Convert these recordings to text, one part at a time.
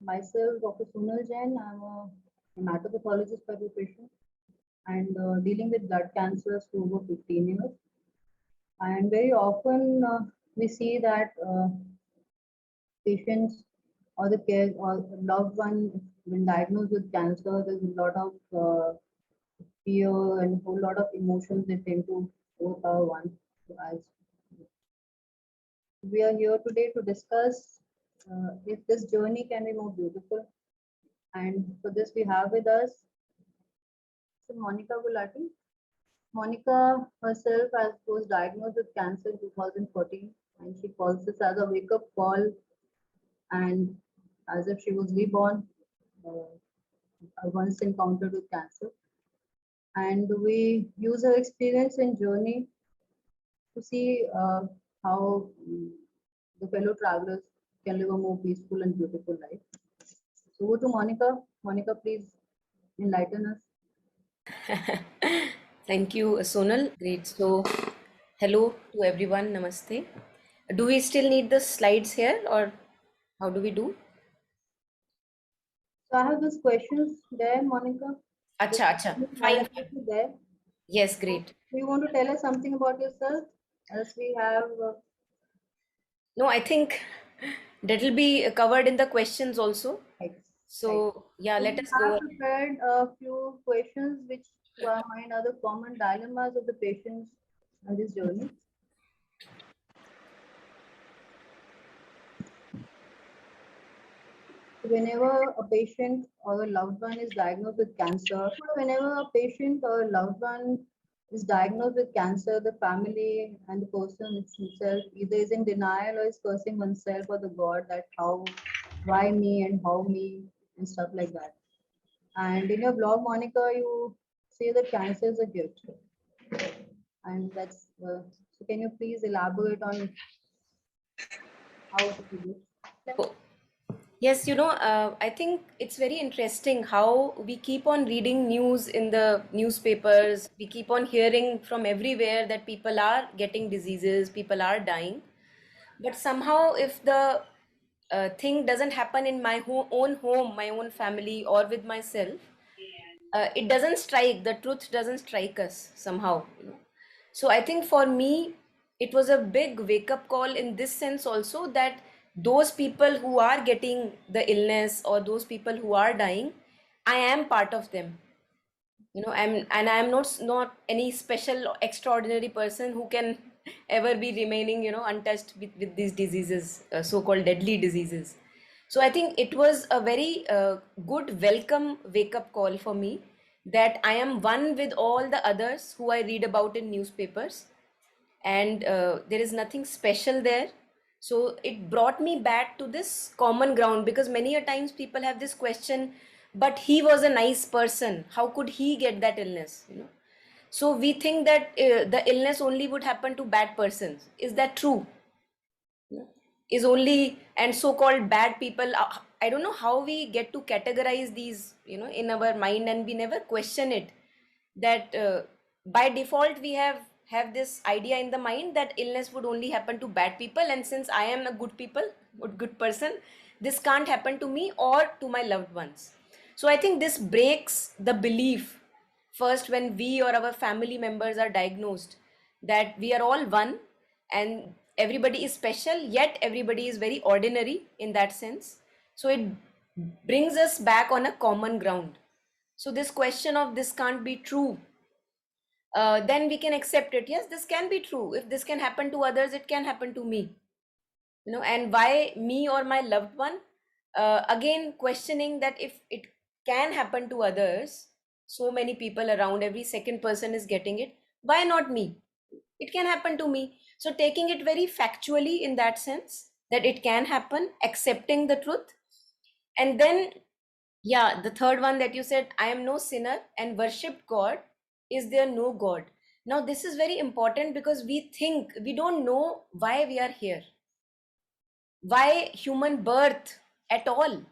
Myself, Dr. Sunal Jain. I'm a hematopathologist by profession and dealing with blood cancers for over 15 years. And very often we see that patients or the care or loved one, when diagnosed with cancer, there's a lot of fear and a whole lot of emotions they tend to overpower one. As we are here today to discuss if this journey can be more beautiful. And for this, we have with us Monica Gulati. Monica herself was diagnosed with cancer in 2014, and she calls this as a wake-up call, and as if she was reborn once encountered with cancer. And we use her experience and journey to see how the fellow travelers can live a more peaceful and beautiful life. So over to Monica. Monica, please enlighten us. Thank you, Sonal. Great. So, hello to everyone. Namaste. Do we still need the slides here, or how do we do? So I have these questions there, Monica. Acha. Fine. There. Yes, great. Do you want to tell us something about yourself? As we have. No, I think that will be covered in the questions also. So, yeah, let us go. I have prepared a few questions which, to our mind, are the common dilemmas of the patients on this journey. Whenever a patient or a loved one is diagnosed with cancer, whenever a patient or a loved one is diagnosed with cancer, the family and the person himself either is in denial or is cursing oneself or the God that how, why me and how me and stuff like that. And in your blog, Monica, you say that cancer is a gift. And that's, so can you please elaborate on how to do it? Yes, I think it's very interesting how we keep on reading news in the newspapers. We keep on hearing from everywhere that people are getting diseases, people are dying. But somehow, if the thing doesn't happen in my own home, my own family, or with myself, it doesn't strike, the truth doesn't strike us somehow. So I think for me, it was a big wake up call in this sense also, that those people who are getting the illness or those people who are dying, I am part of them. I'm not any special or extraordinary person who can ever be remaining untouched with these diseases, so-called deadly diseases. So I think it was a very good welcome wake up call for me, that I am one with all the others who I read about in newspapers, and there is nothing special there. So it brought me back to this common ground, because many a times people have this question, but he was a nice person, how could he get that illness? So we think that the illness only would happen to bad persons. Is that true? Is only and so-called bad people, I don't know how we get to categorize these in our mind, and we never question it, that by default we have this idea in the mind that illness would only happen to bad people, and since I am a good person, this can't happen to me or to my loved ones. So I think this breaks the belief, first, when we or our family members are diagnosed, that we are all one and everybody is special, yet everybody is very ordinary in that sense. So it brings us back on a common ground. So this question of this can't be true, then we can accept it. Yes, this can be true. If this can happen to others, it can happen to me. And why me or my loved one? Again, questioning that if it can happen to others, so many people around, every second person is getting it, why not me? It can happen to me. So taking it very factually in that sense, that it can happen, accepting the truth. And then, yeah, the third one that you said, I am no sinner and worship God. Is there no God? Now, this is very important, because we think we don't know why we are here, why human birth at all.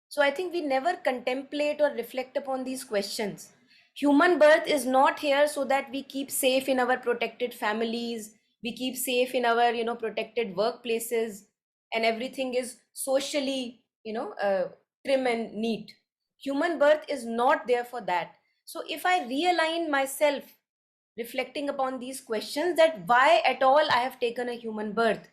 So I think we never contemplate or reflect upon these questions. Human birth is not here so that we keep safe in our protected families, we keep safe in our protected workplaces, and everything is socially trim and neat. Human birth is not there for that. So if I realign myself, reflecting upon these questions, that why at all I have taken a human birth,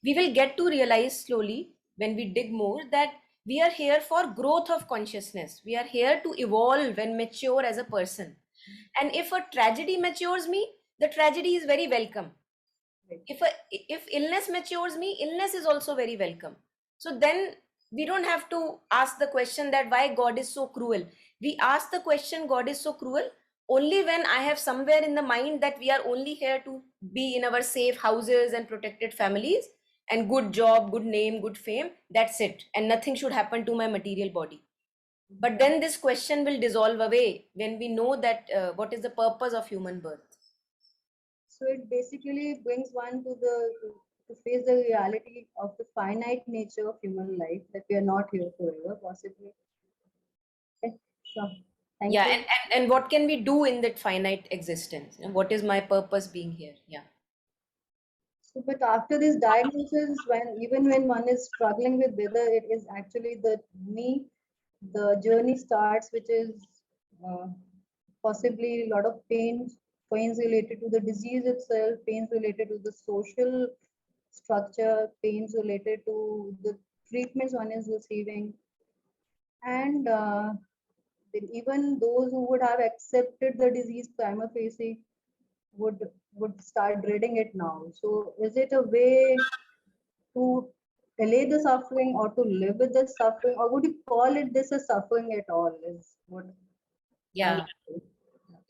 we will get to realize slowly when we dig more that we are here for growth of consciousness. We are here to evolve and mature as a person. And if a tragedy matures me, the tragedy is very welcome. Right. If illness matures me, illness is also very welcome. So then we don't have to ask the question that why God is so cruel. We ask the question God is so cruel only when I have somewhere in the mind that we are only here to be in our safe houses and protected families and good job, good name, good fame. That's it, and nothing should happen to my material body. But then this question will dissolve away when we know that what is the purpose of human birth. So it basically brings one to face the reality of the finite nature of human life, that we are not here forever, possibly. Okay, sure. Thank Yeah, you. and what can we do in that finite existence? What is my purpose being here? Yeah. So, but after this diagnosis, when one is struggling with whether it is actually the me, the journey starts, which is uh, possibly a lot of pains related to the disease itself, pains related to the social structure, pains related to the treatments one is receiving, and then even those who would have accepted the disease prima facie would would start dreading it now. So, is it a way to allay the suffering or to live with the suffering, or would you call it this a suffering at all? Is what I Yeah. would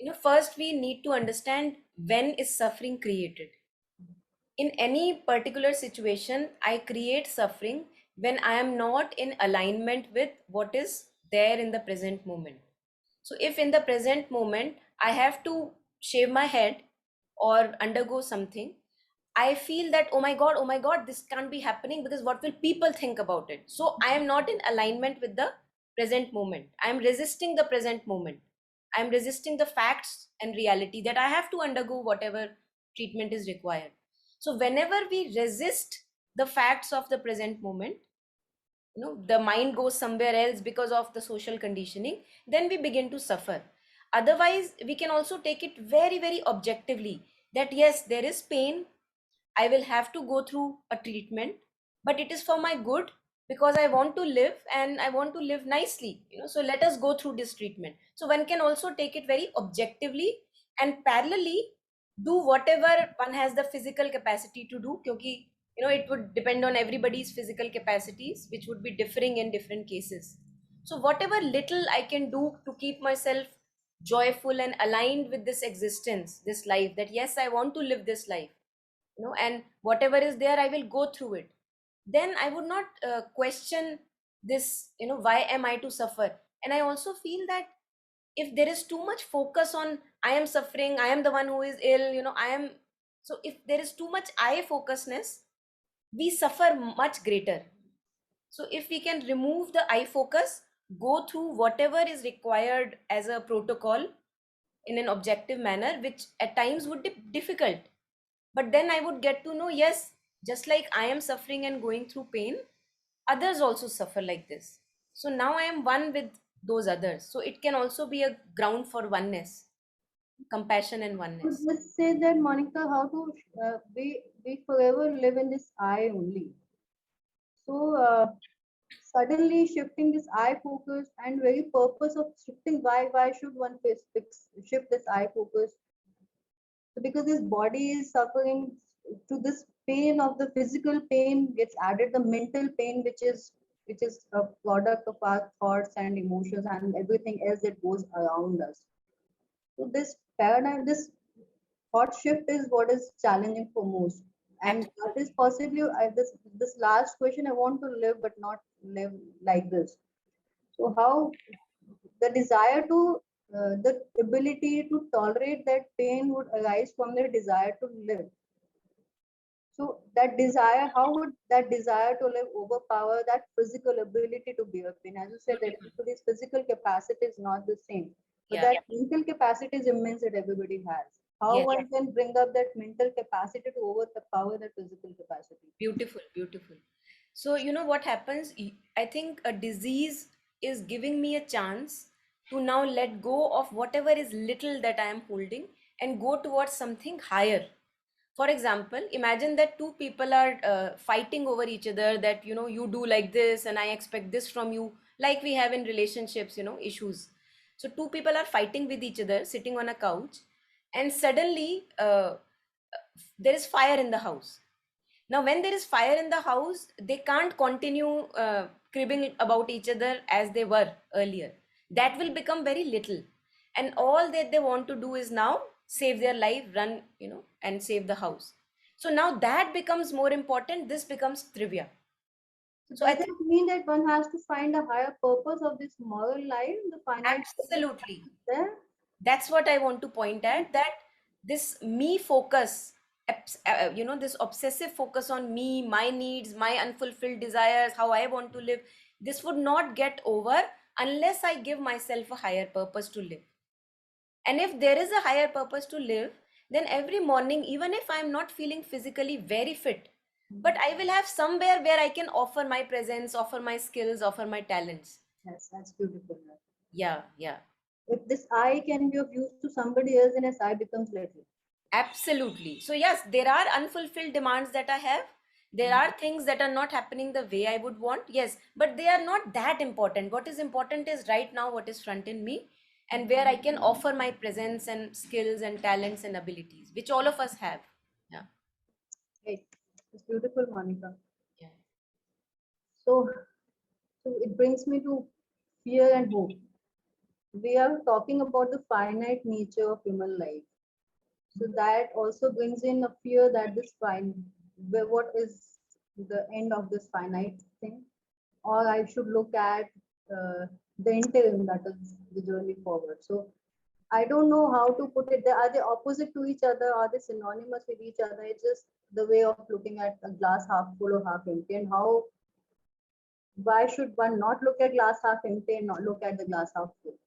say. First we need to understand when is suffering created. In any particular situation, I create suffering when I am not in alignment with what is there in the present moment. So if in the present moment I have to shave my head or undergo something, I feel that, oh my God, this can't be happening because what will people think about it? So I am not in alignment with the present moment. I am resisting the present moment. I am resisting the facts and reality that I have to undergo whatever treatment is required. So whenever we resist the facts of the present moment, the mind goes somewhere else because of the social conditioning, then we begin to suffer. Otherwise, we can also take it very, very objectively that yes, there is pain, I will have to go through a treatment, but it is for my good because I want to live and I want to live nicely. So let us go through this treatment. So one can also take it very objectively and parallelly do whatever one has the physical capacity to do. Because it would depend on everybody's physical capacities, which would be differing in different cases. So whatever little I can do to keep myself joyful and aligned with this existence, this life, that yes, I want to live this life, and whatever is there I will go through it, then I would not question this, why am I to suffer. And I also feel that if there is too much focus on I am suffering, I am the one who is ill, I am, so if there is too much I focusness, we suffer much greater. So if we can remove the I focus, go through whatever is required as a protocol in an objective manner, which at times would be difficult, but then I would get to know, yes, just like I am suffering and going through pain, others also suffer like this. So now I am one with those others. So it can also be a ground for oneness, compassion and Would oneness. just say that, Monica, how to we forever live in this I only. So suddenly shifting this I focus, and very purpose of shifting, why should one shift this I focus? So because this body is suffering, to this pain of the physical pain gets added the mental pain, which is a product of our thoughts and emotions and everything else that goes around us. So this paradigm, this thought shift is what is challenging for most. And that is possibly this last question, I want to live but not live like this. So how the desire to the ability to tolerate that pain would arise from the desire to live. So that desire, how would that desire to live overpower that physical ability to bear pain? As you said, that everybody's physical capacity is not the same, but Yeah. that mental capacity is immense that everybody has. How Yes. one can bring up that mental capacity to overpower that physical capacity? Beautiful, beautiful. So, you know what happens? I think a disease is giving me a chance to now let go of whatever is little that I am holding and go towards something higher. For example, imagine that two people are fighting over each other, that, you know, you do like this and I expect this from you, like we have in relationships, you know, issues. So, two people are fighting with each other, sitting on a couch, and suddenly there is fire in the house. Now, when there is fire in the house, they can't continue cribbing about each other as they were earlier. That will become very little. And all that they want to do is now save their life, run, you know, and save the house. So now that becomes more important. This becomes trivia. So I Does think it mean that one has to find a higher purpose of this moral life, the finite absolutely. there? That's what I want to point at, that this me focus, you know, this obsessive focus on me, my needs, my unfulfilled desires, how I want to live, this would not get over unless I give myself a higher purpose to live. And if there is a higher purpose to live, then every morning, even if I'm not feeling physically very fit, but I will have somewhere where I can offer my presence, offer my skills, offer my talents. Yes, that's beautiful. Yeah, yeah. If this I can be of use to somebody else, then yes, I becomes little. Absolutely. So, yes, there are unfulfilled demands that I have. There are things that are not happening the way I would want. Yes, but they are not that important. What is important is right now what is front in me and where I can offer my presence and skills and talents and abilities, which all of us have. Yeah. Right. It's beautiful, Monica. Yeah. So, so it brings me to fear and hope. We are talking about the finite nature of human life. So that also brings in a fear that this what is the end of this finite thing? Or I should look at the interim, that is the journey forward. So I don't know how to put it. Are they opposite to each other? Are they synonymous with each other? It's just the way of looking at a glass half full or half empty. And how, why should one not look at glass half empty and not look at the glass half full?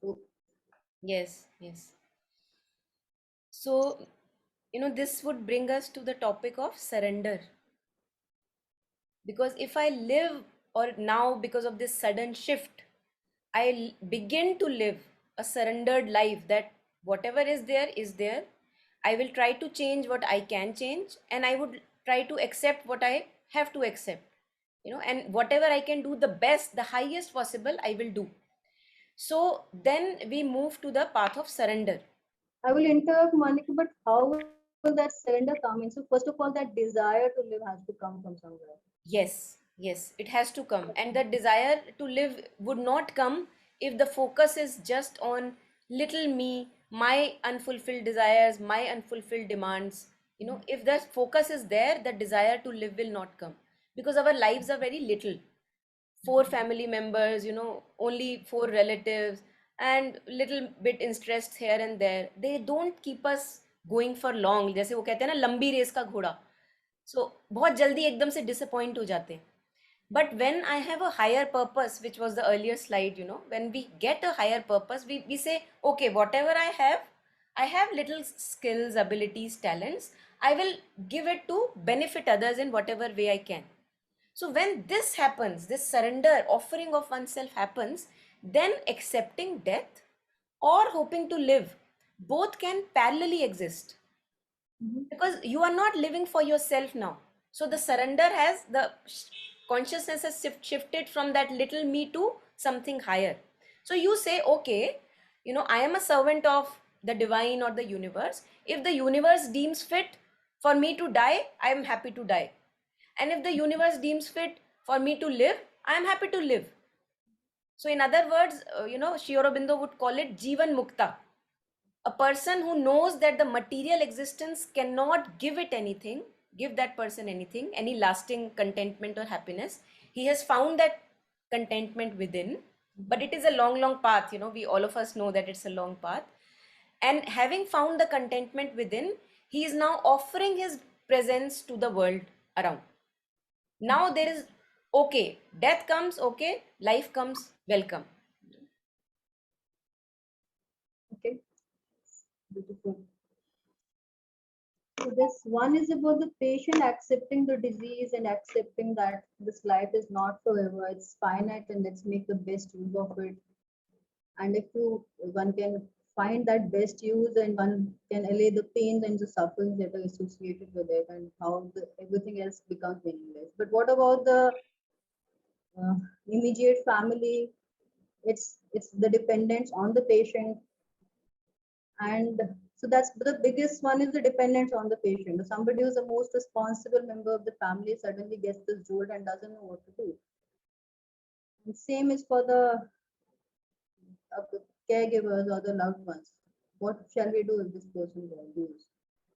So Yes, yes. So, you know, this would bring us to the topic of surrender. Because if I live, or now because of this sudden shift, begin to live a surrendered life, that whatever is there is there. I will try to change what I can change, and I would try to accept what I have to accept. You know, and whatever I can do the best, the highest possible, I will do. So then we move to the path of surrender. I will interrupt Monica, but how will that surrender come in? So first of all, that desire to live has to come from somewhere. Yes, yes, it has to come. And the desire to live would not come if the focus is just on little me, my unfulfilled desires, my unfulfilled demands. You know, if the focus is there, the desire to live will not come, because our lives are very little. Four family members, you know, only four relatives, and little bit interests here and there. They don't keep us going for long. जैसे वो कहते हैं ना, लंबी race का घोड़ा. So बहुत जल्दी एकदम से disappoint हो जाते हैं. But when I have a higher purpose, which was the earlier slide, you know, when we get a higher purpose, we say, okay, whatever I have little skills, abilities, talents. I will give it to benefit others in whatever way I can. So when this happens, this surrender, offering of oneself happens, then accepting death or hoping to live, both can parallelly exist, because you are not living for yourself now. So the surrender has the consciousness has shifted from that little me to something higher. So you say, okay, you know, I am a servant of the divine or the universe. If the universe deems fit for me to die, I am happy to die. And if the universe deems fit for me to live, I am happy to live. So in other words, you know, Sri Aurobindo would call it Jivan Mukta. A person who knows that the material existence cannot give that person anything, any lasting contentment or happiness. He has found that contentment within, but it is a long, long path. You know, we all of us know that it's a long path. And having found the contentment within, he is now offering his presence to the world around. Now there is, okay, death comes, okay, life comes, welcome. Okay, beautiful. So This one is about the patient accepting the disease and accepting that this life is not forever, it's finite, and let's make the best use of it. And if you one can find that best use and one can allay the pains and the sufferings that are associated with it, and how everything else becomes meaningless. But what about the uh, immediate family? It's the dependence on the patient, and so that's the biggest one is the dependence on the patient. Somebody who's the most responsible member of the family suddenly gets this jolt and doesn't know what to do. And same is for the caregivers or the loved ones. What shall we do if this person goes?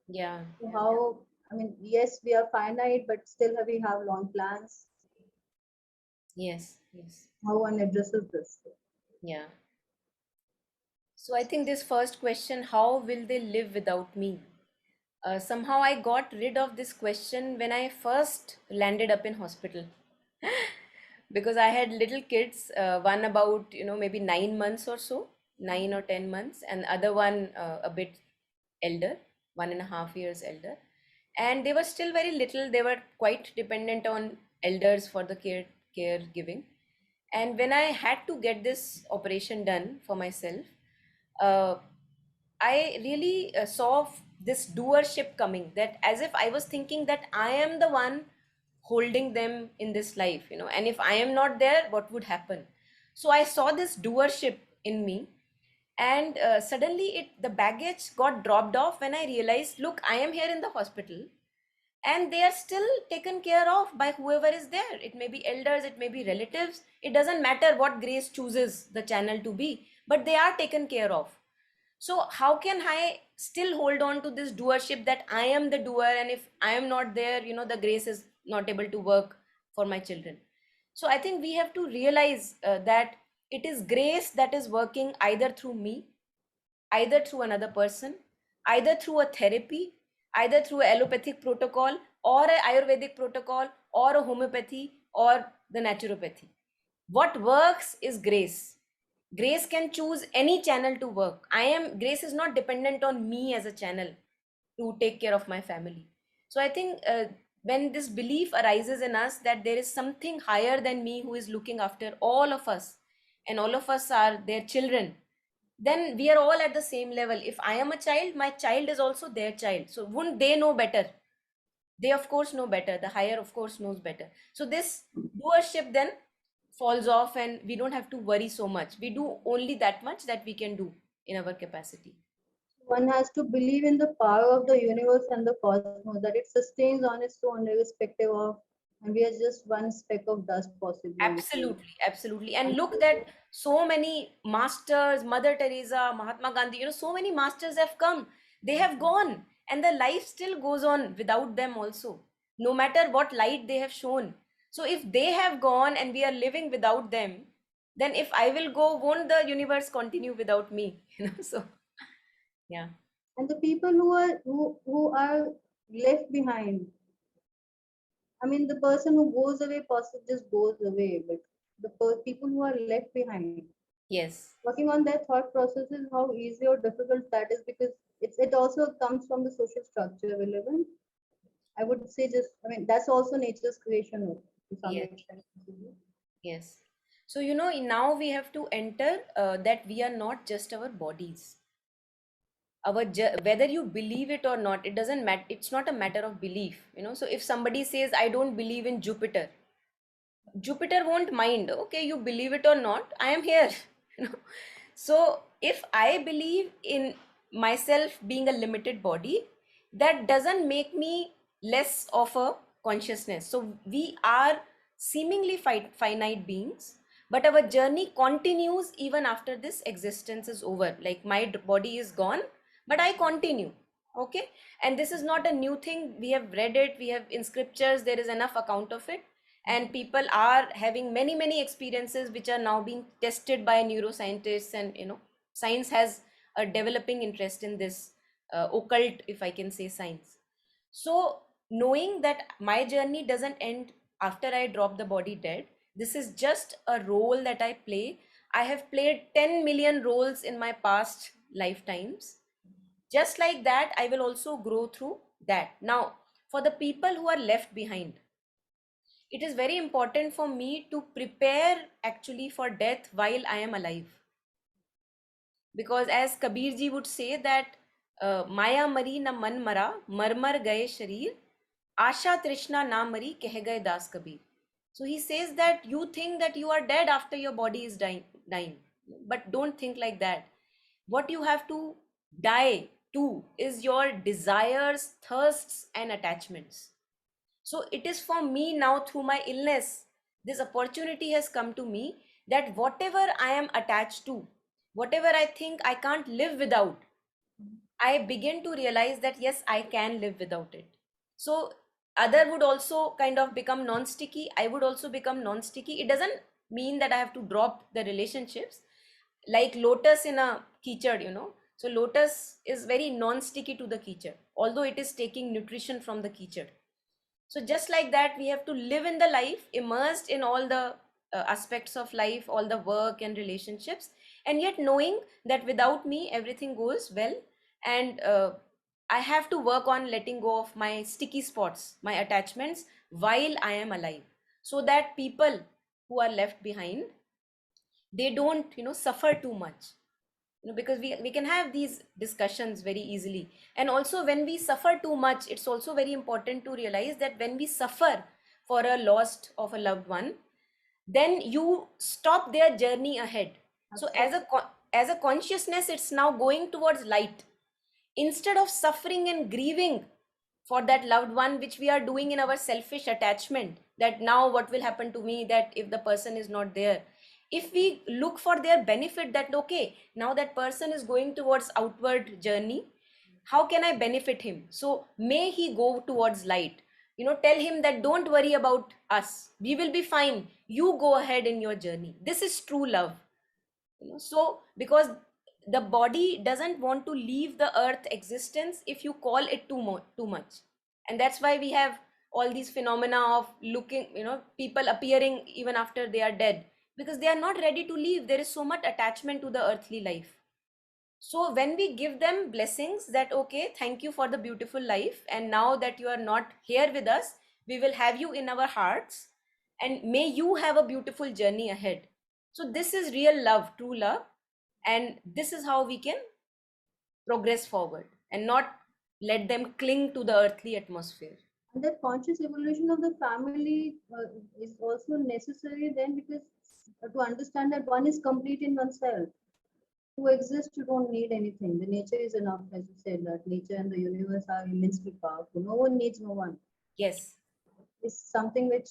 Yeah. So how, I mean, yes, we are finite, but still we have long plans. Yes. Yes. How one addresses this? Yeah. So I think this first question, how will they live without me? Somehow I got rid of this question when I first landed up in hospital. Because I had little kids, one about, maybe 9 months or so, 9 or 10 months, and other one a bit elder, 1.5 years elder. And they were still very little. They were quite dependent on elders for the caregiving. And when I had to get this operation done for myself, uh, I really saw this doership coming, that as if I was thinking that I am the one holding them in this life, and if I am not there, what would happen? So I saw this doership in me, and suddenly the baggage got dropped off when I realized, look, I am here in the hospital, and they are still taken care of by whoever is there. It may be elders, it may be relatives, it doesn't matter what Grace chooses the channel to be, but they are taken care of. So how can I still hold on to this doership, that I am the doer, and if I am not there, the Grace is not able to work for my children. So I think we have to realize that it is Grace that is working either through me, either through another person, either through a therapy, either through a allopathic protocol or a Ayurvedic protocol or a homeopathy or the naturopathy. What works is Grace. Grace can choose any channel to work. Grace is not dependent on me as a channel to take care of my family. So I think when this belief arises in us that there is something higher than me who is looking after all of us, and all of us are their children, then we are all at the same level. If I am a child, my child is also their child. So wouldn't they know better? They of course know better. The higher of course knows better. So this doership then falls off, and we don't have to worry so much. We do only that much that we can do in our capacity. One has to believe in the power of the universe and the cosmos, that it sustains on its own, irrespective of, and we are just one speck of dust possibly in this world. Absolutely, absolutely. And look that so many masters, Mother Teresa, Mahatma Gandhi, so many masters have come. They have gone, and the life still goes on without them also, no matter what light they have shown. So if they have gone and we are living without them, then if I will go, won't the universe continue without me? So yeah. And the people who are left behind, I mean, the person who goes away possibly just goes away, but the people who are left behind, Yes. working on their thought processes, how easy or difficult that is, because it also comes from the social structure we live in. I would say just, I mean, that's also nature's creation to some Yes. extent. Yes. So, now we have to enter that we are not just our bodies. Whether you believe it or not, it doesn't matter. It's not a matter of belief. So if somebody says, I don't believe in Jupiter, Jupiter won't mind. Okay, you believe it or not, I am here. you know so if I believe in myself being a limited body, that doesn't make me less of a consciousness. So we are seemingly finite beings, but our journey continues even after this existence is over. Like my body is gone, but I continue. Okay. And this is not a new thing. We have read it, we have in scriptures, there is enough account of it, and people are having many many experiences which are now being tested by neuroscientists, and science has a developing interest in this occult, if I can say, science. So knowing that my journey doesn't end after I drop the body dead, this is just a role that I play. I have played 10 million roles in my past lifetimes. Just like that, I will also grow through that. Now, for the people who are left behind, it is very important for me to prepare actually for death while I am alive. Because as Kabir ji would say that Maya mari na man mara, marmar gaye sharir, Asha Trishna na mari, keh gaye Das Kabir. So he says that you think that you are dead after your body is dying. But don't think like that. What you have to die to is your desires, thirsts, and attachments. So it is for me now through my illness, this opportunity has come to me that whatever I am attached to, whatever I think I can't live without, I begin to realize that yes, I can live without it. So other would also kind of become non-sticky. I would also become non-sticky. It doesn't mean that I have to drop the relationships. Like lotus in a keychad. So lotus is very non-sticky to the keychad, although it is taking nutrition from the keychad. So just like that, we have to live in the life, immersed in all the aspects of life, all the work and relationships, and yet knowing that without me everything goes well. And I have to work on letting go of my sticky spots, my attachments, while I am alive, so that people who are left behind, they don't suffer too much. Because we can have these discussions very easily. And also when we suffer too much, it's also very important to realize that when we suffer for a loss of a loved one, then you stop their journey ahead. So as a consciousness, it's now going towards light, instead of suffering and grieving for that loved one, which we are doing in our selfish attachment, that now what will happen to me, that if the person is not there. If we look for their benefit, that okay, now that person is going towards outward journey, how can I benefit him? So may he go towards light. Tell him that don't worry about us, we will be fine, you go ahead in your journey. This is true love. So because the body doesn't want to leave the earth existence if you call it too much. And that's why we have all these phenomena of looking, people appearing even after they are dead, because they are not ready to leave. There is so much attachment to the earthly life. So when we give them blessings that okay, thank you for the beautiful life, and now that you are not here with us, we will have you in our hearts, and may you have a beautiful journey ahead. So this is real love, true love, and this is how we can progress forward and not let them cling to the earthly atmosphere. And that conscious evolution of the family is also necessary then, because to understand that one is complete in oneself. To exist, you don't need anything. The nature is enough, as you said, that nature and the universe are immensely powerful. No one needs no one. Yes. It's something which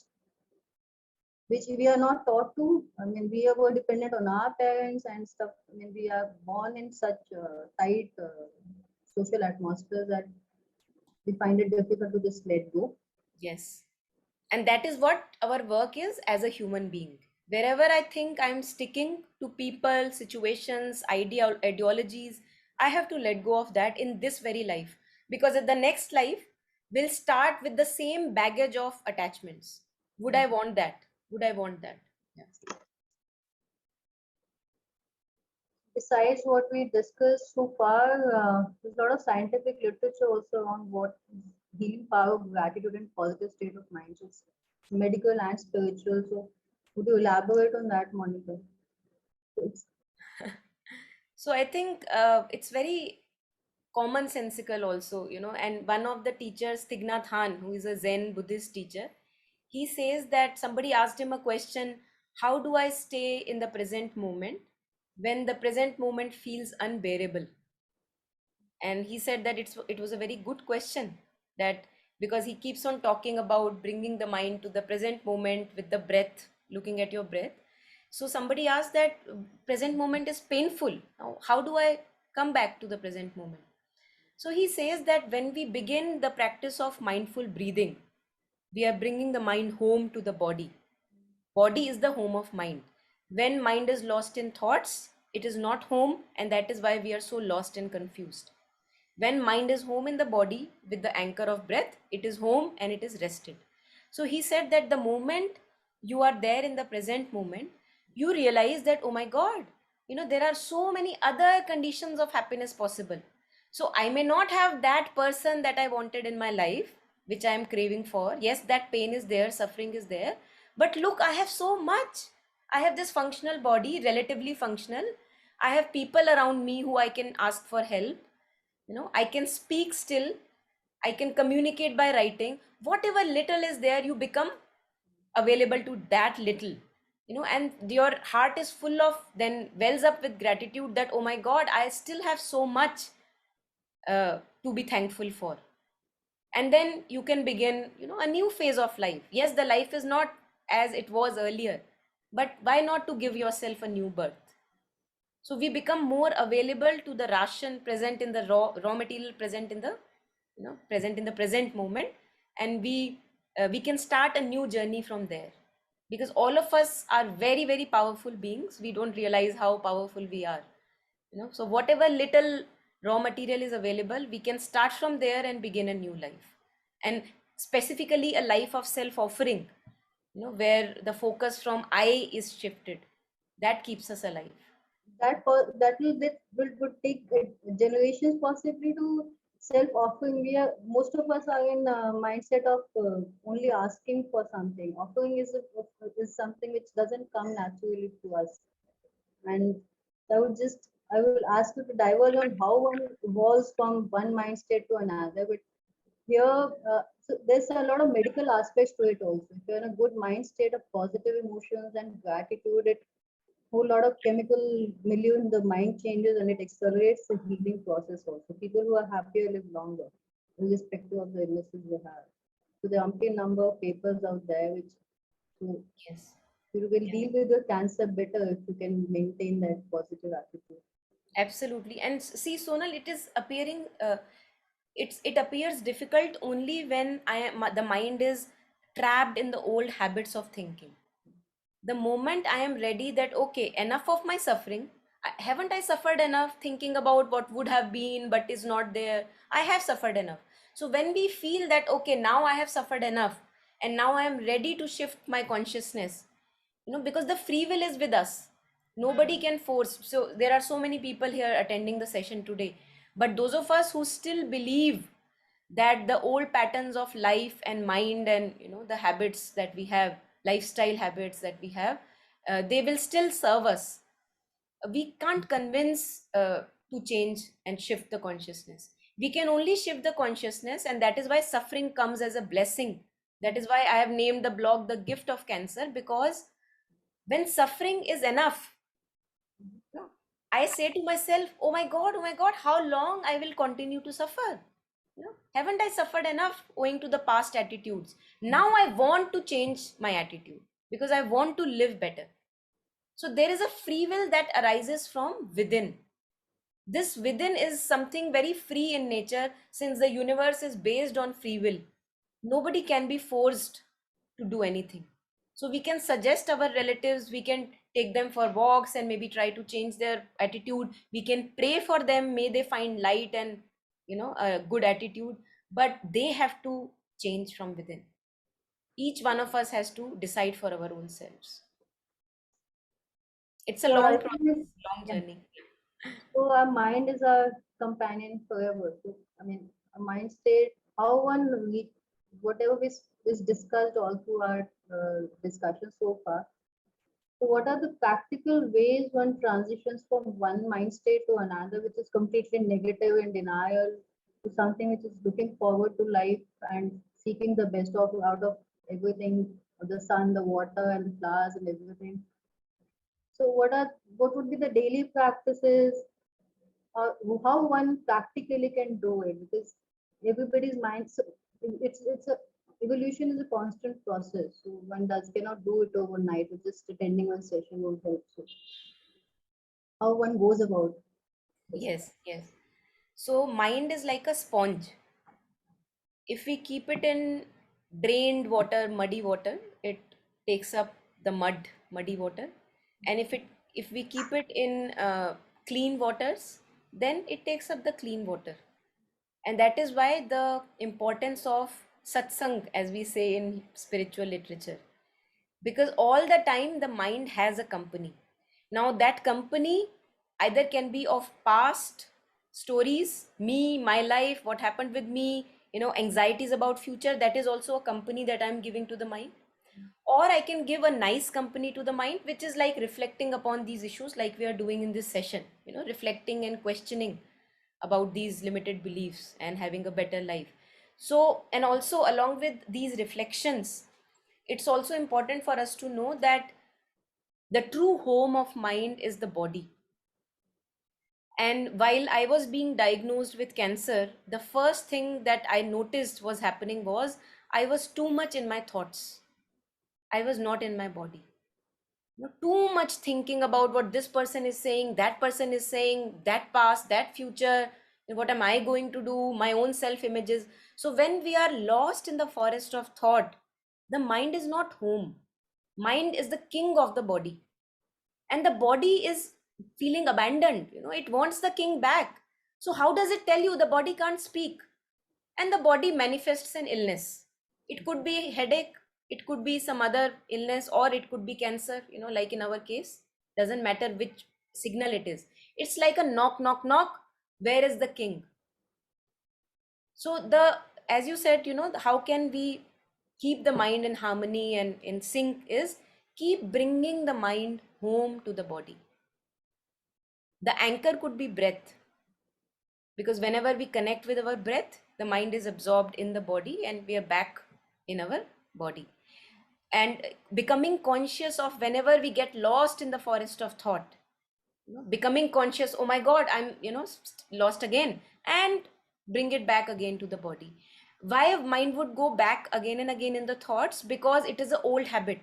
we are not taught to. I mean, we are more dependent on our parents and stuff. I mean, we are born in such tight social atmosphere that we find it difficult to just let go. Yes. And that is what our work is as a human being. Wherever I think I'm sticking to people, situations, ideologies, I have to let go of that in this very life. Because at the next life, we'll start with the same baggage of attachments. Would I want that? Would I want that? Yeah. Besides what we discussed so far, there's a lot of scientific literature also on what healing power of gratitude and positive state of mind. So it's medical and spiritual. So would you elaborate on that, Monica? It's So I think it's very commonsensical also, and one of the teachers, Thich Han, who is a Zen Buddhist teacher, he says that somebody asked him a question, how do I stay in the present moment when the present moment feels unbearable? And he said that it was a very good question, that because he keeps on talking about bringing the mind to the present moment with the breath, looking at your breath. So somebody asked that present moment is painful, how do I come back to the present moment? So he says that when we begin the practice of mindful breathing, we are bringing the mind home to the body. Body is the home of mind. When mind is lost in thoughts, it is not home, and that is why we are so lost and confused. When mind is home in the body with the anchor of breath, it is home and it is rested. So he said that the moment you are there in the present moment, you realize that, oh my God, there are so many other conditions of happiness possible. So I may not have that person that I wanted in my life, which I am craving for. Yes, that pain is there, suffering is there, but look, I have so much. I have this functional body, relatively functional. I have people around me who I can ask for help. I can speak still. I can communicate by writing. Whatever little is there, you become available to that little. And your heart is full of, then wells up with gratitude that, oh my god, I still have so much to be thankful for. And then you can begin, a new phase of life. Yes, the life is not as it was earlier, but why not to give yourself a new birth? So we become more available to the ration present in the raw material present in the, present in the present moment. And we can start a new journey from there, because all of us are very, very powerful beings. We don't realize how powerful we are. So whatever little raw material is available, we can start from there and begin a new life. And specifically a life of self offering, where the focus from I is shifted. That keeps us alive. That would take generations possibly to self-offering. We are, most of us are in a mindset of only asking for something. Offering is something which doesn't come naturally to us. And I will ask you to diverge on how one evolves from one mind state to another. But here, so there's a lot of medical aspects to it also. If you're in a good mind state of positive emotions and gratitude, it whole lot of chemical milieu in the mind changes and it accelerates the healing process also. People who are happier live longer, irrespective of the illnesses they have. So there are umpteen number of papers out there which, so Yes. you will deal with your cancer better if you can maintain that positive attitude. Absolutely. And see, Sonal, it is appearing, it appears difficult only when the mind is trapped in the old habits of thinking. The moment I am ready that, okay, enough of my suffering, haven't I suffered enough thinking about what would have been but is not there? I have suffered enough. So when we feel that, okay, now I have suffered enough and now I am ready to shift my consciousness, because the free will is with us. Nobody can force. So there are so many people here attending the session today. But those of us who still believe that the old patterns of life and mind and the habits that we have, lifestyle habits that we have, they will still serve us. We can't convince to change and shift the consciousness. We can only shift the consciousness, and that is why suffering comes as a blessing. That is why I have named the blog the gift of cancer, because when suffering is enough, no, I say to myself, oh my god, how long I will continue to suffer? Haven't I suffered enough owing to the past attitudes? Now I want to change my attitude because I want to live better. So there is a free will that arises from within. This within is something very free in nature, since the universe is based on free will. Nobody can be forced to do anything. So we can suggest our relatives, we can take them for walks and maybe try to change their attitude. We can pray for them, may they find light and a good attitude, but they have to change from within. Each one of us has to decide for our own selves. It's a So long process, ultimately, long yeah. journey. So our mind is our companion forever. So I mean, a mind state, how one reach whatever is discussed all through our discussion so far. So, what are the practical ways one transitions from one mind state to another, which is completely negative and denial, to something which is looking forward to life and seeking the best of out of everything, the sun, the water, and the flowers and everything. So, what would be the daily practices, how one practically can do it? Because everybody's mind, so it's a evolution is a constant process. So one does cannot do it overnight. With just attending one session won't help. So how one goes about this? Yes, yes. So mind is like a sponge. If we keep it in drained water, muddy water, it takes up the muddy water. And if we keep it in clean waters, then it takes up the clean water. And that is why the importance of satsang, as we say in spiritual literature, because all the time the mind has a company. Now that company either can be of past, stories, me, my life, what happened with me, anxieties about future, that is also a company that I'm giving to the mind. Or I can give a nice company to the mind, which is like reflecting upon these issues, like we are doing in this session, reflecting and questioning about these limited beliefs and having a better life. So, and also along with these reflections, it's also important for us to know that the true home of mind is the body. And while I was being diagnosed with cancer, the first thing that I noticed was happening was I was too much in my thoughts. I was not in my body. Too much thinking about what this person is saying, that person is saying, that past, that future, what am I going to do, my own self images. So when we are lost in the forest of thought, the mind is not home. Mind is the king of the body, and the body is feeling abandoned. It wants the king back. So how does it tell you? The body can't speak, and the body manifests an illness. It could be headache, it could be some other illness, or it could be cancer, like in our case. Doesn't matter which signal it is. It's like a knock, knock, knock. Where is the king? So the, as you said, how can we keep the mind in harmony and in sync is keep bringing the mind home to the body. The anchor could be breath, because whenever we connect with our breath, the mind is absorbed in the body and we are back in our body. And becoming conscious of whenever we get lost in the forest of thought, becoming conscious, oh my god, I'm lost again, and bring it back again to the body. Why mind would go back again and again in the thoughts? Because it is an old habit.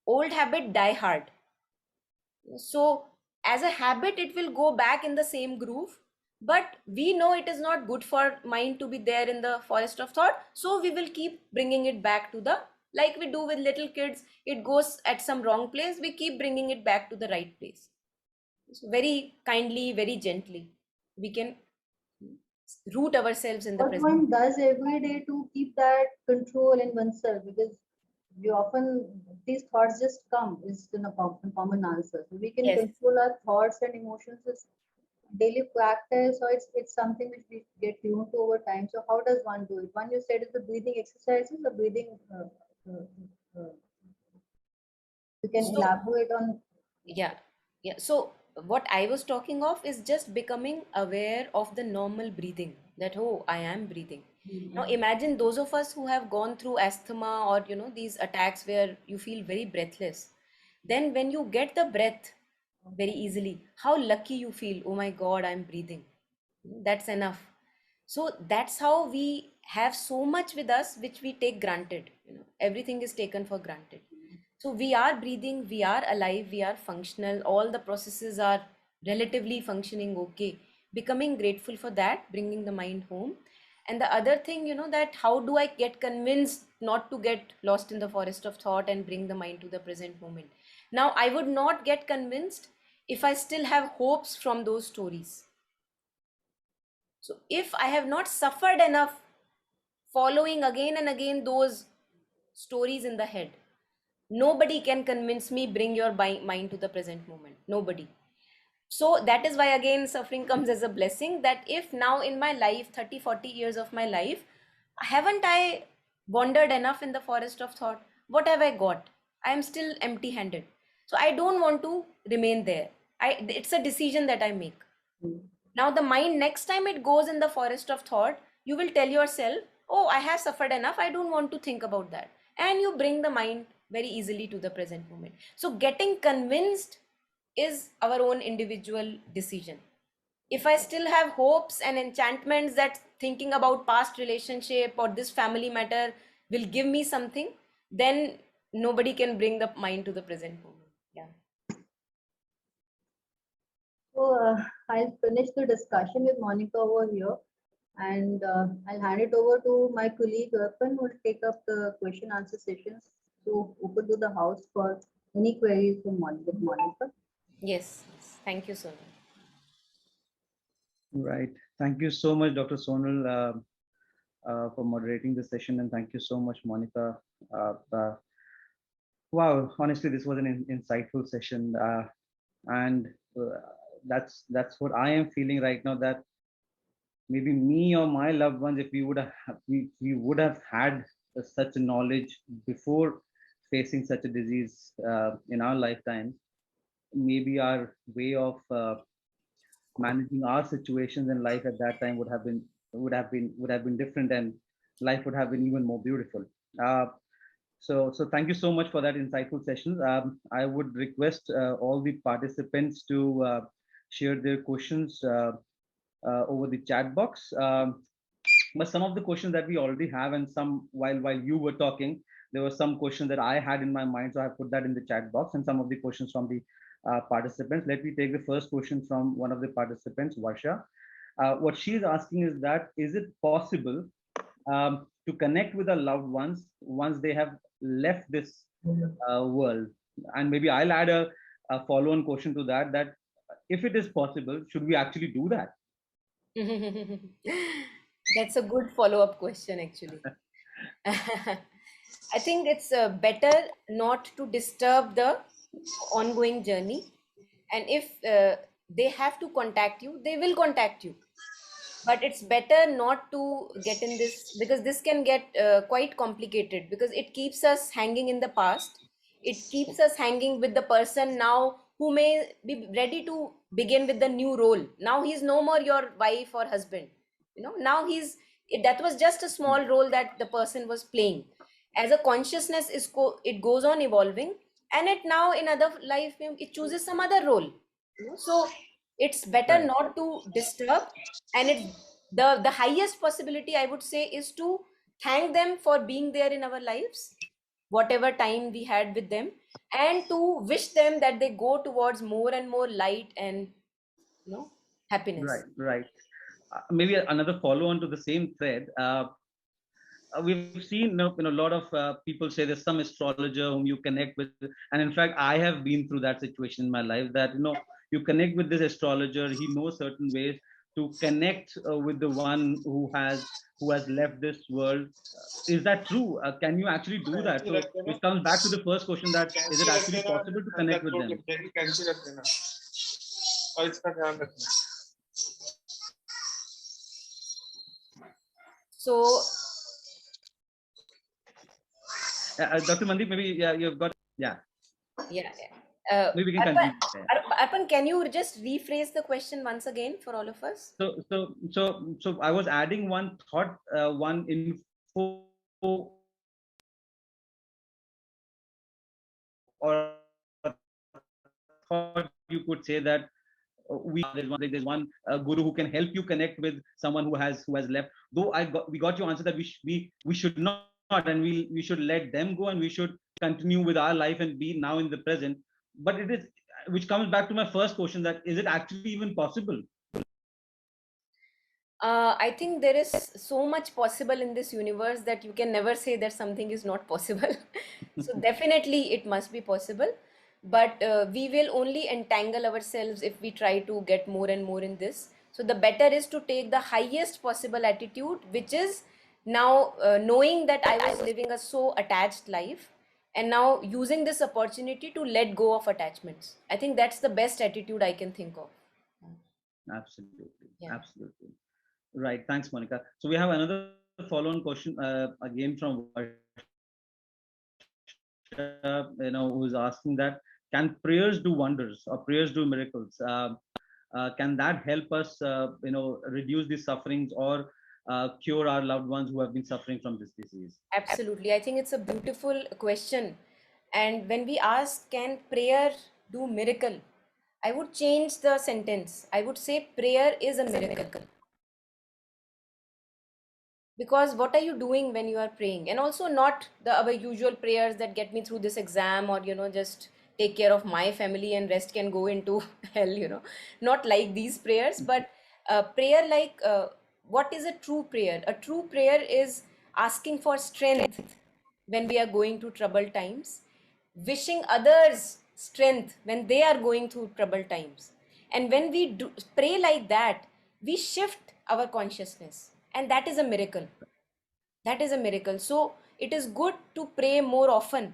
Old habit die hard. So as a habit, it will go back in the same groove, but we know it is not good for mind to be there in the forest of thought. So we will keep bringing it back to the, like we do with little kids, it goes at some wrong place, we keep bringing it back to the right place. So very kindly, very gently, we can root ourselves in the What present. one does every day to keep that control in oneself, because we often these thoughts just come is in a common answer. So we can Yes. control our thoughts and emotions is daily practice, or it's something which we get tuned to over time. So how does one do it? One, you said is the breathing exercises, the breathing. You can So elaborate on. yeah, yeah. So what I was talking of is just becoming aware of the normal breathing. That, oh, I am breathing. Now Mhm. imagine those of us who have gone through asthma or these attacks where you feel very breathless. Then when you get the breath very easily, how lucky you feel. Oh my God, I'm breathing. That's enough. So that's how we have so much with us which we take granted. Everything is taken for granted. So we are breathing, we are alive, we are functional, all the processes are relatively functioning okay. Becoming grateful for that, bringing the mind home. And the other thing, that how do I get convinced not to get lost in the forest of thought and bring the mind to the present moment? Now, I would not get convinced if I still have hopes from those stories. So if I have not suffered enough following again and again those stories in the head, nobody can convince me bring your mind to the present moment. Nobody. So that is why again suffering comes as a blessing, that if now in my life 30, 40 years of my life, haven't I wandered enough in the forest of thought? What have I got? I am still empty handed. So I don't want to remain there. It's a decision that I make. Now, the mind, next time it goes in the forest of thought, you will tell yourself, oh, I have suffered enough. I don't want to think about that. And you bring the mind very easily to the present moment. So, getting convinced is our own individual decision. If I still have hopes and enchantments that thinking about past relationship or this family matter will give me something, then nobody can bring the mind to the present moment. Yeah. So I'll finish the discussion with Monica over here, and I'll hand it over to my colleague Arpan, who will take up the question answer sessions. So open to the house for any queries from Monica. Yes. Yes. Thank you so much. Right. Thank you so much, Dr. Sonal, for moderating the session, and thank you so much, Monica. Wow, honestly, this was an insightful session, and uh, that's what I am feeling right now. That maybe me or my loved ones, if we would have had such knowledge before facing such a disease in our lifetime, maybe our way of managing our situations in life at that time would have been different, and life would have been even more beautiful. uh, so thank you so much for that insightful session. I would request all the participants to share their questions over the chat box. But some of the questions that we already have, and some while you were talking, there were some questions that I had in my mind, so I put that in the chat box, and some of the questions from the participants. Let me take the first question from one of the participants, Varsha. What she's asking is that, is it possible to connect with our loved ones once they have left this world? And maybe I'll add a follow-on question to that, that if it is possible, should we actually do that? That's a good follow-up question, actually. I think it's better not to disturb the ongoing journey. And if they have to contact you, they will contact you. But it's better not to get in this, because this can get quite complicated, because it keeps us hanging in the past. It keeps us hanging with the person now who may be ready to begin with the new role. Now he's no more your wife or husband. Now that was just a small role that the person was playing. As a consciousness it goes on evolving, and it now in other life it chooses some other role. So it's better Right. not to disturb. And it's the highest possibility, I would say, is to thank them for being there in our lives, whatever time we had with them, and to wish them that they go towards more and more light and happiness. Right. Maybe another follow on to the same thread. We've seen, a lot of people say there's some astrologer whom you connect with, and in fact, I have been through that situation in my life, that you connect with this astrologer. He knows certain ways to connect with the one who has left this world. Is that true? Can you actually do that? So which comes back to the first question, that is it actually possible to connect with them? So Dr. Mandeep, maybe, yeah, you've got, yeah, yeah. uh, maybe we can Arpan, continue there. Arpan, can you just rephrase the question once again for all of us? So I was adding one thought, one info, or thought you could say, that there's one guru who can help you connect with someone who has left. Though we got your answer that we should not, and we should let them go, and we should continue with our life and be now in the present. But it is, which comes back to my first question, that is it actually even possible? I think there is so much possible in this universe that you can never say that something is not possible. So definitely it must be possible, but we will only entangle ourselves if we try to get more and more in this. So the better is to take the highest possible attitude, which is now knowing that I was living a so attached life, and now using this opportunity to let go of attachments. I think that's the best attitude I can think of. Absolutely, Yeah. absolutely. Right. Thanks, Monica. So we have another follow-on question again from Varsha, who's asking that, can prayers do wonders, or prayers do miracles? Can that help us, reduce the sufferings, or cure our loved ones who have been suffering from this disease? Absolutely. I think it's a beautiful question. And when we ask, can prayer do miracle? I would change the sentence. I would say prayer is a miracle. Because what are you doing when you are praying? And also not the our usual prayers that get me through this exam, or just take care of my family and rest can go into hell. Not like these prayers, but prayer like what is a true prayer? A true prayer is asking for strength when we are going through troubled times, wishing others strength when they are going through troubled times. And when we pray like that, we shift our consciousness, and that is a miracle. That is a miracle. So it is good to pray more often,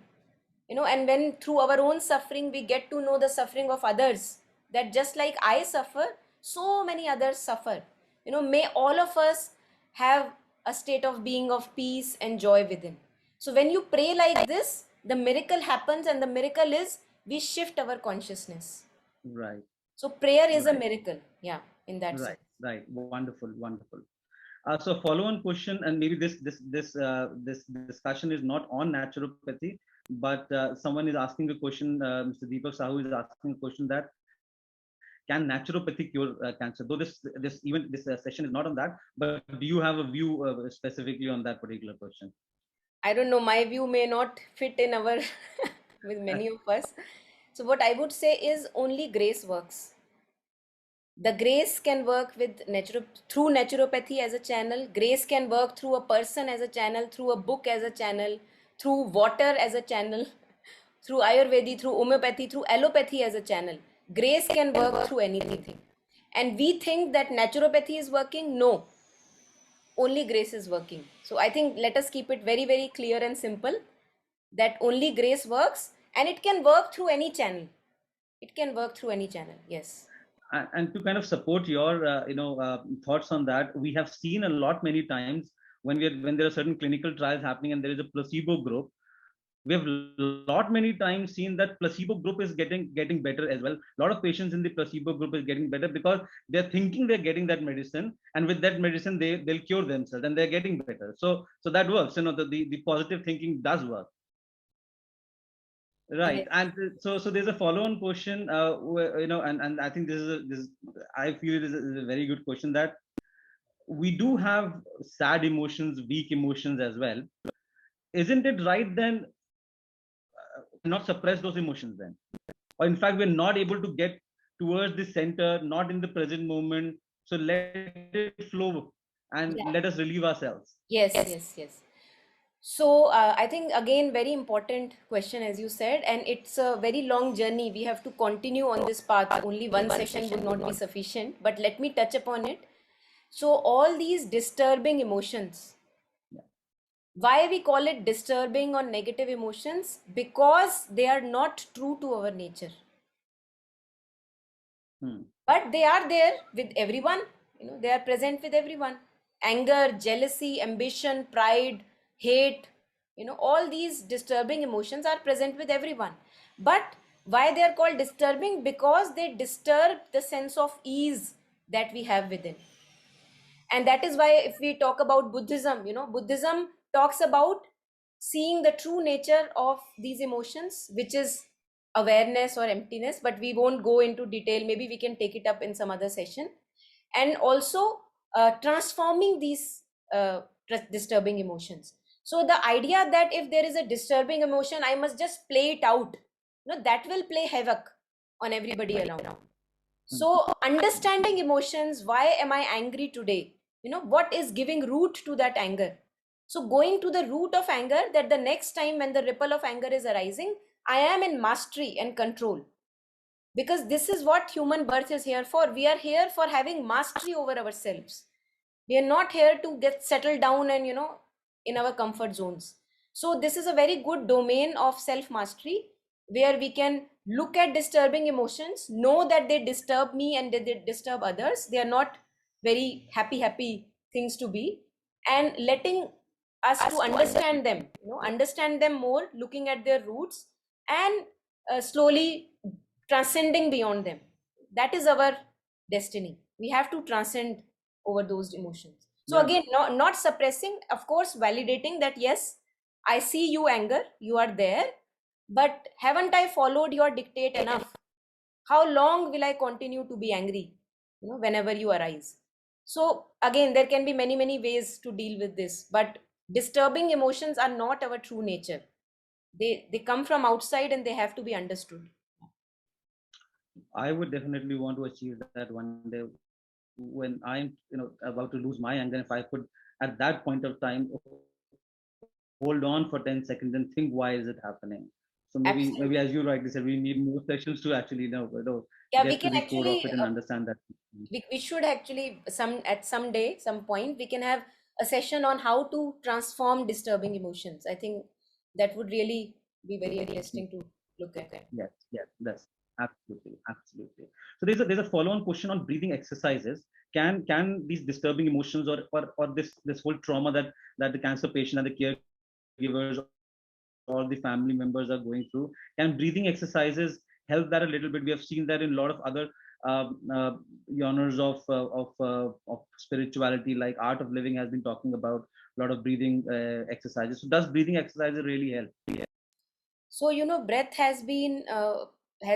and when through our own suffering we get to know the suffering of others, that just like I suffer, so many others suffer. May all of us have a state of being of peace and joy within. So when you pray like this, the miracle happens, and the miracle is we shift our consciousness. Right. So prayer is a Right. miracle, yeah, in that Right. sense. Right. Wonderful. Wonderful. So follow-on question, and maybe this discussion is not on naturopathy, but someone is asking a question. Mr. Deepak Sahu is asking a question that can naturopathy cure cancer? Though this session is not on that, but do you have a view specifically on that particular question? I don't know, my view may not fit in our with many of us. So what I would say is only grace works. The grace can work with through naturopathy as a channel. Grace can work through a person as a channel, through a book as a channel, through water as a channel, through Ayurveda, through homeopathy, through allopathy as a channel. Grace can work through anything. And we think that naturopathy is working. No, only grace is working. So I think let us keep it very, very clear and simple that only grace works, and it can work through any channel. It can work through any channel. Yes. And to kind of support your thoughts on that, we have seen a lot many times when there are certain clinical trials happening and there is a placebo group. We have lot many times seen that placebo group is getting better as well. A lot of patients in the placebo group is getting better because they're thinking they're getting that medicine, and with that medicine they'll cure themselves and they're getting better. So that works. The positive thinking does work. Right. Yes. And so there's a follow-on question, and I think I feel is a very good question, that we do have sad emotions, weak emotions as well. Isn't it right then not suppress those emotions then? Or in fact, we're not able to get towards the center, not in the present moment. So let it flow and let us Yeah. relieve ourselves. Yes, yes, yes. So I think again very important question as you said, and it's a very long journey. We have to continue on this path. Only one session would not be sufficient, but let me touch upon it. So all these disturbing emotions, Yeah. why we call it disturbing or negative emotions? Because they are not true to our nature. Hmm. But they are there with everyone. They are present with everyone. Anger, jealousy, ambition, pride, hate, all these disturbing emotions are present with everyone. But why they are called disturbing? Because they disturb the sense of ease that we have within. And that is why if we talk about Buddhism, Buddhism talks about seeing the true nature of these emotions, which is awareness or emptiness, but we won't go into detail. Maybe we can take it up in some other session. And also transforming these disturbing emotions. So the idea that if there is a disturbing emotion, I must just play it out, that will play havoc on everybody around. Hmm. So understanding emotions, why am I angry today? What is giving root to that anger? So going to the root of anger, that the next time when the ripple of anger is arising, I am in mastery and control. Because this is what human birth is here for. We are here for having mastery over ourselves. We are not here to get settled down and in our comfort zones. So this is a very good domain of self mastery, where we can look at disturbing emotions, know that they disturb me and they disturb others. They are not very happy things to be, and letting us to understand them, understand them more, looking at their roots, and slowly transcending beyond them. That is our destiny. We have to transcend over those emotions. So Yeah. again, not suppressing, of course, validating that yes, I see you anger, you are there, but haven't I followed your dictate enough? How long will I continue to be angry, whenever you arise? So again, there can be many ways to deal with this, but disturbing emotions are not our true nature. They come from outside and they have to be understood. I would definitely want to achieve that one day when I'm about to lose my anger. If I could at that point of time hold on for 10 seconds and think, why is it happening? So maybe as you rightly said, we Absolutely. need more sessions to actually get to the Yeah, we core can of it and actually understand that. we should actually some day, some point, we can have a session on how to transform disturbing emotions. I think that would really be very interesting to look at. Yes, yes, that's absolutely, absolutely. So there's a follow-on question on breathing exercises. can these disturbing emotions, or this whole trauma that the cancer patient and the caregivers or the family members are going through, can breathing exercises help that a little bit? We have seen that in a lot of other genres of spirituality, like Art of Living has been talking about a lot of breathing exercises. So does breathing exercises really help? So, breath has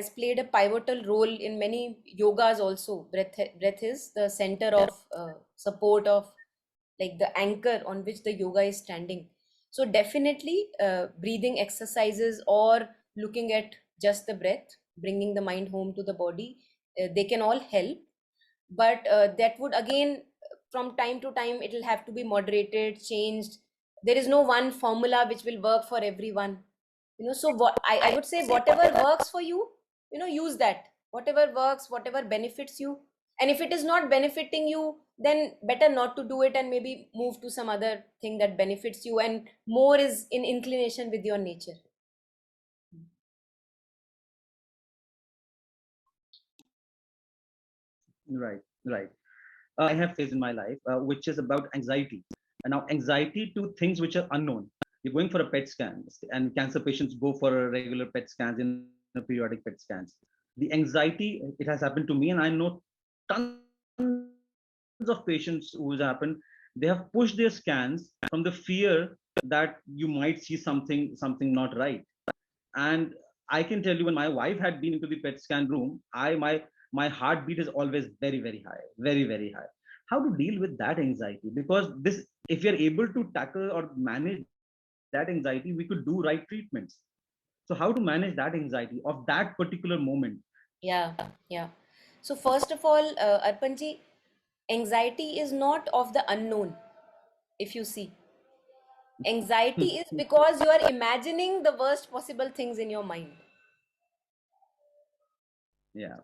played a pivotal role in many yogas also. Breath is the center of support of, like, the anchor on which the yoga is standing. So definitely, breathing exercises or looking at just the breath, bringing the mind home to the body, they can all help. But that would again, from time to time, it will have to be moderated, changed. There is no one formula which will work for everyone. So what I would say, whatever works for you, use that. Whatever works, whatever benefits you. And if it is not benefiting you, then better not to do it, and maybe move to some other thing that benefits you and more is in inclination with your nature. Right, right. I have faced in my life, which is about anxiety. And now, anxiety to things which are unknown. You're going for a PET scan, and cancer patients go for a regular PET scans, in a periodic PET scans. The anxiety, it has happened to me, and I know tons of patients who's happened. They have pushed their scans from the fear that you might see something not right. And I can tell you, when my wife had been into the PET scan room, my heartbeat is always very, very high, very, very high. How to deal with that anxiety? Because this, if we are able to tackle or manage that anxiety, we could do right treatments. So how to manage that anxiety of that particular moment? Yeah, yeah. So first of all, Arpanji, anxiety is not of the unknown. If you see, anxiety is because you are imagining the worst possible things in your mind. Yeah.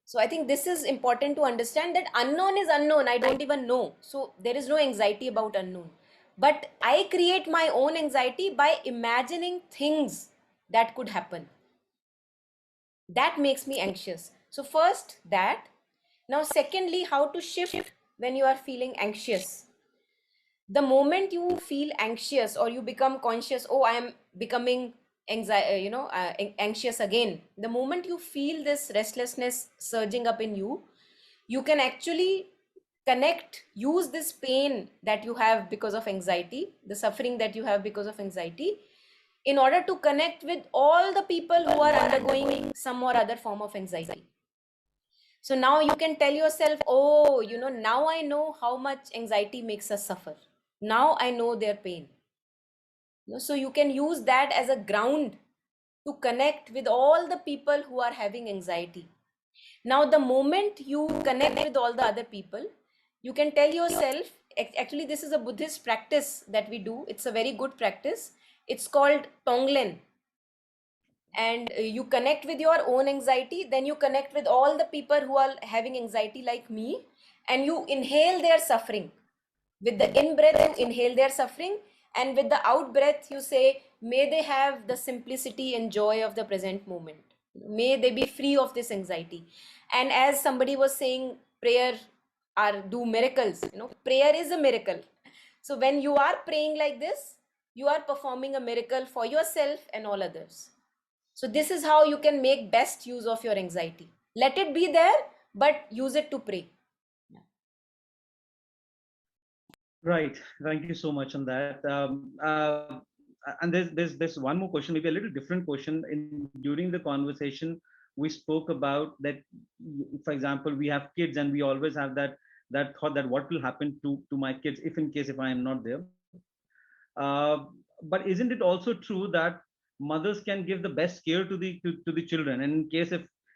So I think this is important to understand, that unknown is unknown. I don't even know. So there is no anxiety about unknown. But I create my own anxiety by imagining things that could happen. That makes me anxious. So first that. Now secondly, how to shift when you are feeling anxious. The moment you feel anxious or you become conscious, oh, I am becoming anxious again. The moment you feel this restlessness surging up in you, you can actually use this pain that you have because of anxiety, the suffering that you have because of anxiety, in order to connect with all the people who are undergoing some or other form of anxiety. So now you can tell yourself, oh, now I know how much anxiety makes us suffer. Now I know their pain. So you can use that as a ground to connect with all the people who are having anxiety. Now, the moment you connect with all the other people, you can tell yourself, actually, this is a Buddhist practice that we do. It's a very good practice. It's called Tonglen. And you connect with your own anxiety, then you connect with all the people who are having anxiety like me, and you inhale their suffering. With the in breath, you inhale their suffering, and with the out breath, you say, may they have the simplicity and joy of the present moment. May they be free of this anxiety. And as somebody was saying, prayer are do miracles. Prayer is a miracle. So when you are praying like this, you are performing a miracle for yourself and all others. So this is how you can make best use of your anxiety. Let it be there, but use it to pray. Right. Thank you so much on that. And there's one more question, maybe a little different question. During the conversation, we spoke about that. For example, we have kids, and we always have that thought that what will happen to my kids if I am not there. Uh, but isn't it also true that mothers can give the best care to the children? And in case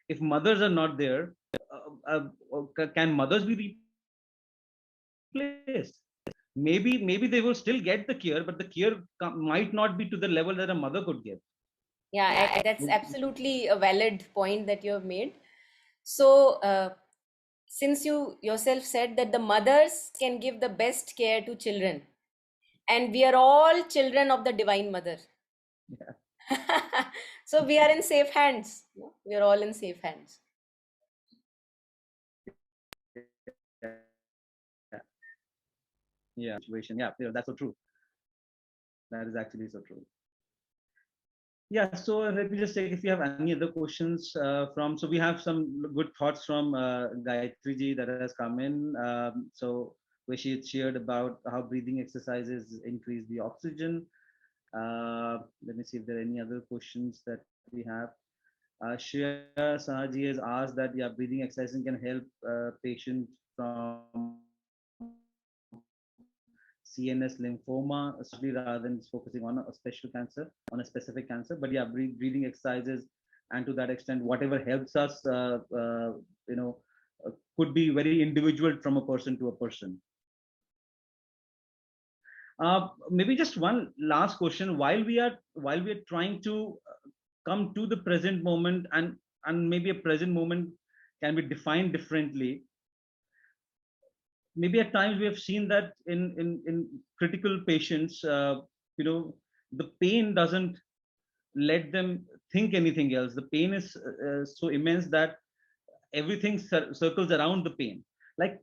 if mothers are not there, can mothers be replaced? Maybe they will still get the care, but the care might not be to the level that a mother could give. Yeah, that's absolutely a valid point that you have made. So, since you yourself said that the mothers can give the best care to children, and we are all children of the Divine Mother. Yeah. So, we are in safe hands. We are all in safe hands. Yeah, Yeah, situation. Yeah, that's so true. That is actually so true. Yeah, so let me just check if you have any other questions from. So we have some good thoughts from Gayatri ji that has come in. So where she had shared about how breathing exercises increase the oxygen. Let me see if there are any other questions that we have. Shreya Sahaji has asked that yeah, breathing exercising can help patients from CNS lymphoma, especially rather than focusing on a special cancer, on a specific cancer. But yeah, breathing exercises, and to that extent, whatever helps us, you know, could be very individual from a person to a person. Maybe just one last question. While we are trying to come to the present moment, and maybe a present moment can be defined differently. Maybe at times we have seen that in critical patients, the pain doesn't let them think anything else. The pain is so immense that everything circles around the pain. Like,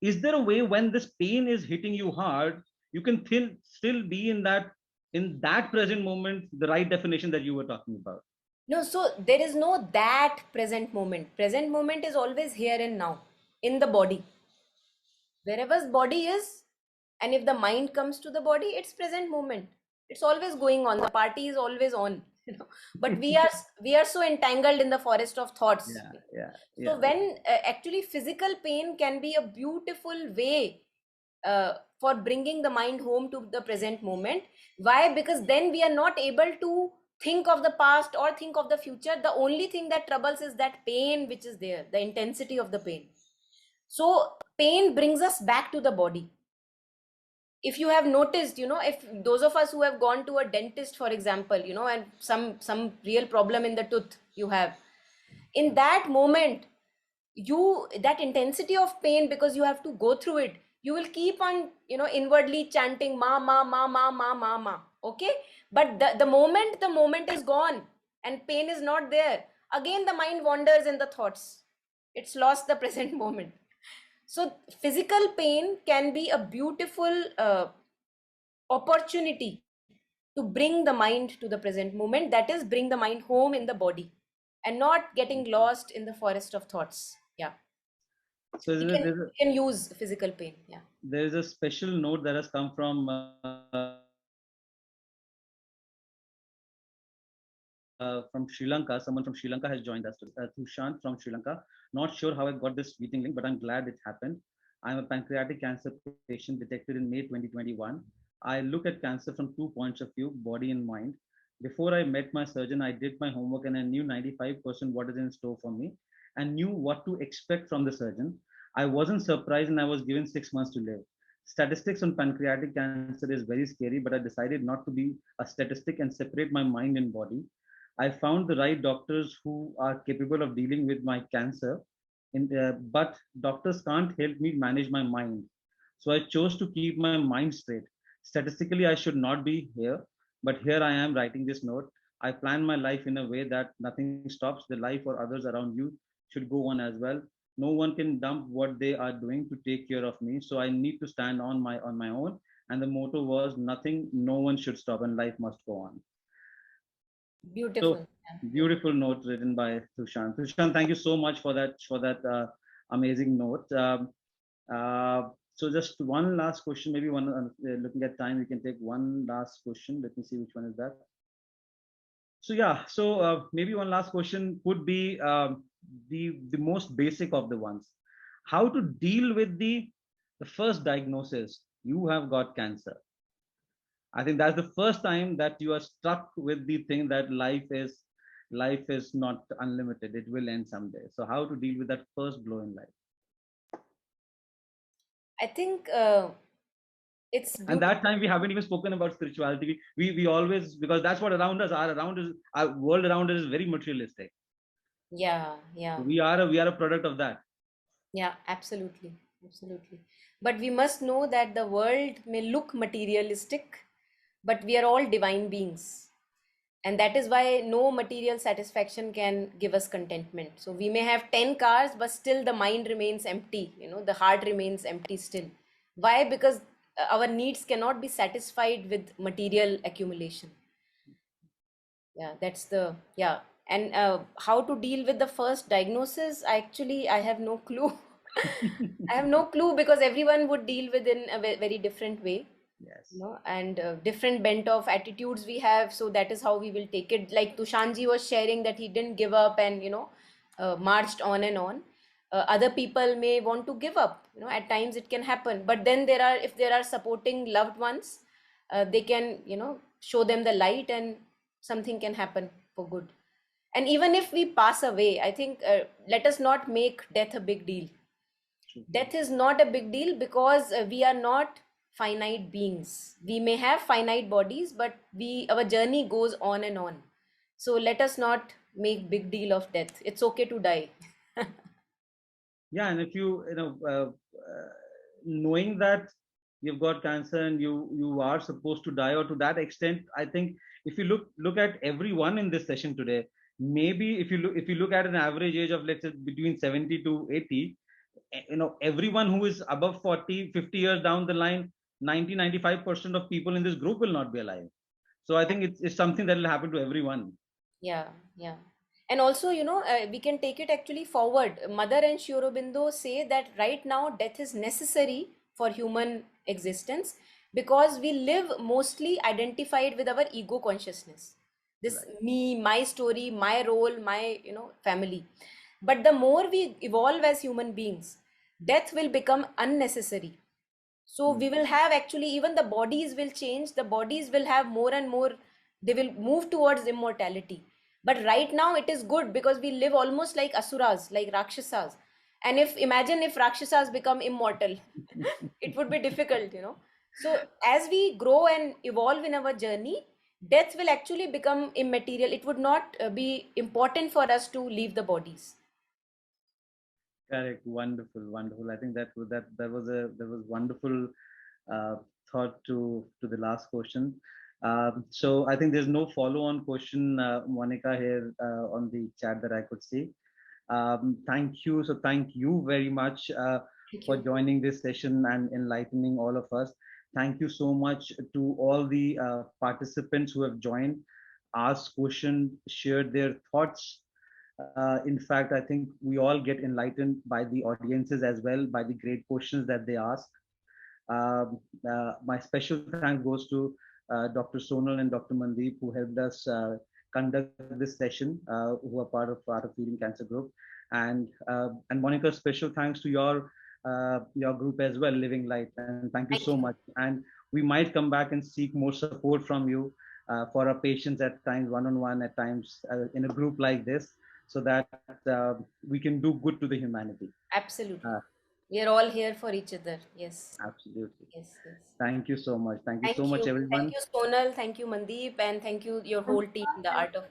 is there a way when this pain is hitting you hard, you can still be in that present moment, the right definition that you were talking about? No, so there is no that present moment. Present moment is always here and now in the body. Wherever body is, and if the mind comes to the body, it's present moment. It's always going on. The party is always on. But we are so entangled in the forest of thoughts. Yeah, yeah, So yeah. when actually physical pain can be a beautiful way for bringing the mind home to the present moment. Why? Because then we are not able to think of the past or think of the future. The only thing that troubles is that pain which is there, the intensity of the pain. So pain brings us back to the body. If you have noticed, if those of us who have gone to a dentist, for example, and some real problem in the tooth you have, in that moment, that intensity of pain, because you have to go through it, you will keep on inwardly chanting ma ma ma ma ma ma ma. Okay, but the moment is gone and pain is not there, again the mind wanders in the thoughts. It's lost the present moment. So physical pain can be a beautiful opportunity to bring the mind to the present moment, that is, bring the mind home in the body and not getting lost in the forest of thoughts. Yeah, So we can we can use physical pain. Yeah. there is a special note that has come from from Sri Lanka. Someone from Sri Lanka has joined us. Tushant from Sri Lanka. Not sure how I got this meeting link, but I'm glad it happened. I'm a pancreatic cancer patient detected in May 2021. I look at cancer from 2 points of view, body and mind. Before I met my surgeon, I did my homework and I knew 95% what is in store for me and knew what to expect from the surgeon. I wasn't surprised and I was given 6 months to live. Statistics on pancreatic cancer is very scary, but I decided not to be a statistic and separate my mind and body. I found the right doctors who are capable of dealing with my cancer, but doctors can't help me manage my mind. So I chose to keep my mind straight. Statistically, I should not be here, but here I am writing this note. I plan my life in a way that nothing stops. The life or others around you should go on as well. No one can dump what they are doing to take care of me. So I need to stand on my own. And the motto was nothing, no one should stop, and life must go on. So Beautiful. Yeah, beautiful. beautiful note written by Sushant. Sushant, thank you so much for that amazing note. So just one last question, maybe one. Looking at time, we can take one last question. Let me see which one is that. So yeah, so maybe one last question could be the most basic of the ones. How to deal with the first diagnosis? You have got cancer. I think that's the first time that you are struck with the thing that life is not unlimited. It will end someday. So how to deal with that first blow in life? I think it's And that beautiful. time we haven't even spoken about spirituality. We always, because that's what around us, our world around us is very materialistic. Yeah, yeah, So we are a product of that. yeah, absolutely, absolutely. But we must know that the world may look materialistic, but we are all divine beings. And that is why no material satisfaction can give us contentment. So we may have 10 cars, but still the mind remains empty, the heart remains empty still. Why? Because our needs cannot be satisfied with material accumulation. Yeah, that's the, yeah. And how to deal with the first diagnosis, actually I have no clue. I have no clue, because everyone would deal with in a very different way, Yes. and different bent of attitudes we have, so that is how we will take it. Like Tushanji was sharing that he didn't give up, and marched on and on. Other people may want to give up, at times it can happen, but then if there are supporting loved ones, they can, show them the light, and something can happen for good. And even if we pass away, I think, let us not make death a big deal. True. Death is not a big deal, because we are not finite beings. We may have finite bodies, but our journey goes on and on. So let us not make big deal of death. It's okay to die. Yeah, and if knowing that you've got cancer and you are supposed to die, or to that extent, I think if you look at everyone in this session today, maybe if you look at an average age of, let's say, between 70 to 80, everyone who is above 40, 50 years down the line, 95% of people in this group will not be alive. So I think it's something that will happen to everyone. Yeah, yeah. And also, we can take it actually forward. Mother and Sri Aurobindo say that right now death is necessary for human existence, because we live mostly identified with our ego consciousness. This Right. me, my story, my role, my, family. But the more we evolve as human beings, death will become unnecessary. So Mm. we will have, actually, even the bodies will change. The bodies will have more and more, they will move towards immortality. But right now it is good, because we live almost like asuras, like Rakshasas. And imagine if Rakshasas become immortal, it would be difficult. So as we grow and evolve in our journey, death will actually become immaterial. It would not be important for us to leave the bodies. Correct. Wonderful. Wonderful. I think that was wonderful uh, thought to the last question. So I think there's no follow-on question, Monica, here on the chat that I could see. Thank you. So thank you very much Thank for you. joining this session and enlightening all of us. Thank you so much to all the participants who have joined, asked questions, shared their thoughts. In fact, I think we all get enlightened by the audiences as well, by the great questions that they ask. My special thanks goes to Dr. Sonal and Dr. Mandeep, who helped us conduct this session, who are part of Feeding Cancer Group. And Monica, special thanks to your group as well, Living Light. And thank you so Thank you. much. And we might come back and seek more support from you for our patients at times, one-on-one, at times in a group like this, so that we can do good to the humanity. Absolutely. Uh, We are all here for each other. Yes. Absolutely. Yes, yes. Thank you so much. Thank you so Thank much, you. Thank everyone. you, Sonal. Thank you, Mandeep. And thank you, your whole team, the Art of.